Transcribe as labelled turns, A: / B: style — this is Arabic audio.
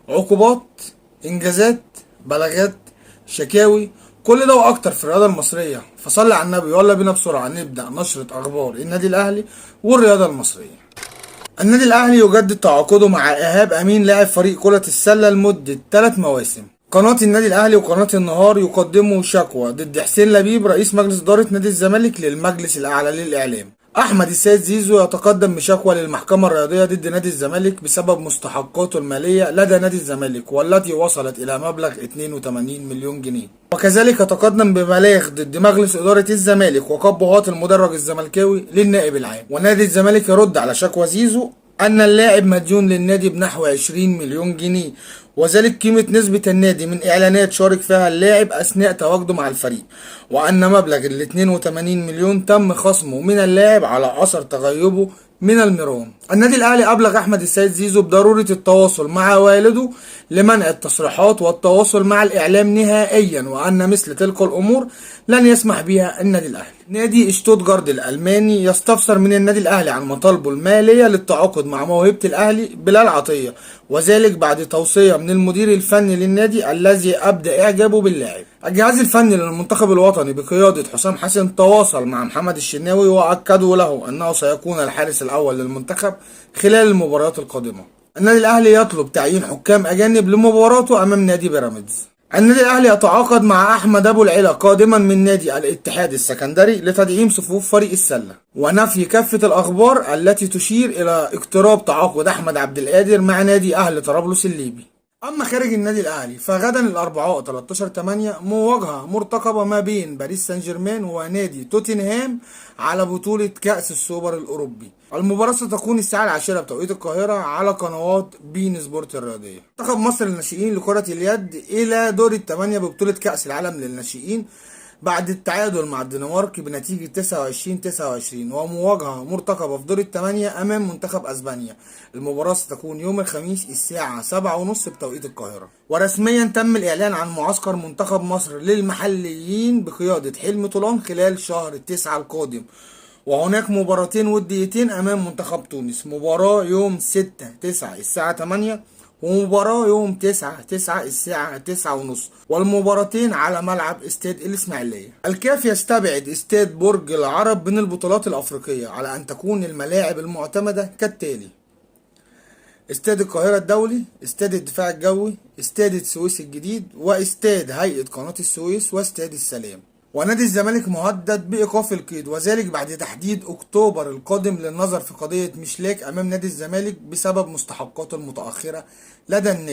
A: عقوبات، انجازات، بلاغات، شكاوي، كل ده واكتر في الرياضه المصريه. فصلي على النبي يلا بينا بسرعه نبدا نشره اخبار النادي الاهلي والرياضه المصريه. النادي الاهلي يجدد تعاقده مع ايهاب امين لاعب فريق كرة السلة لمدة 3 مواسم. قناة النادي الاهلي وقناة النهار يقدموا شكوى ضد حسين لبيب رئيس مجلس ادارة نادي الزمالك للمجلس الاعلى للاعلام. احمد السيد زيزو يتقدم بشكوى للمحكمة الرياضية ضد نادي الزمالك بسبب مستحقاته المالية لدى نادي الزمالك والتي وصلت الى مبلغ 82 مليون جنيه. وكذلك يتقدم ببلاغ ضد مجلس إدارة الزمالك وقبهات المدرج الزملكاوي للنائب العام. ونادي الزمالك يرد على شكوى زيزو أن اللاعب مديون للنادي بنحو 20 مليون جنيه، وذلك قيمة نسبة النادي من إعلانات شارك فيها اللاعب أثناء تواجده مع الفريق، وأن مبلغ ال 82 مليون تم خصمه من اللاعب على أثر تغيبه من الميران. النادي الاهلي ابلغ احمد السيد زيزو بضروره التواصل مع والده لمنع التصريحات والتواصل مع الاعلام نهائيا، وان مثل تلك الامور لن يسمح بها النادي الاهلي. نادي شتوتجارت الالماني يستفسر من النادي الاهلي عن مطالبه الماليه للتعاقد مع موهبه الاهلي بلال عطيه، وذلك بعد توصيه من المدير الفني للنادي الذي ابدى اعجابه باللاعب. الجهاز الفني للمنتخب الوطني بقيادة حسام حسن تواصل مع محمد الشناوي وأكدوا له أنه سيكون الحارس الأول للمنتخب خلال المباريات القادمة. النادي الأهلي يطلب تعيين حكام أجانب لمباراته أمام نادي بيراميدز. النادي الأهلي يتعاقد مع أحمد أبو العلا قادما من نادي الاتحاد السكندري لتدعيم صفوف فريق السلة، ونفي كافة الأخبار التي تشير إلى اقتراب تعاقد أحمد عبد القادر مع نادي أهل طرابلس الليبي. اما خارج النادي الاهلي فغدا الاربعاء 13/8 مواجهه مرتقبه ما بين باريس سان جيرمان ونادي توتنهام على بطوله كاس السوبر الاوروبي. المباراه ستكون الساعه 10 بتوقيت القاهره على قنوات بين سبورت الرياضيه. منتخب مصر للناشئين لكره اليد الى دور الثمانيه ببطوله كاس العالم للناشئين بعد التعادل مع الدنمارك بنتيجة 29-29 ومواجهة مرتقبة في دور الثمانية أمام منتخب أسبانيا. المباراة ستكون يوم الخميس الساعة 7:30 بتوقيت القاهرة. ورسميا تم الإعلان عن معسكر منتخب مصر للمحليين بقيادة حلمي طولان خلال شهر 9 القادم، وهناك مباراتين وديتين أمام منتخب تونس، مباراة يوم 6/9 الساعة 8 ومباراة يوم 9/9 الساعة 9:30، والمباراتين على ملعب استاد الإسماعيلية. الكاف يستبعد استاد برج العرب من البطولات الأفريقية على أن تكون الملاعب المعتمدة كالتالي: استاد القاهرة الدولي، استاد الدفاع الجوي، استاد السويس الجديد، واستاد هيئة قناة السويس، واستاد السلام. ونادي الزمالك مهدد بإيقاف القيد، وذلك بعد تحديد أكتوبر القادم للنظر في قضية مشلاك أمام نادي الزمالك بسبب مستحقاته المتأخرة لدى النادي.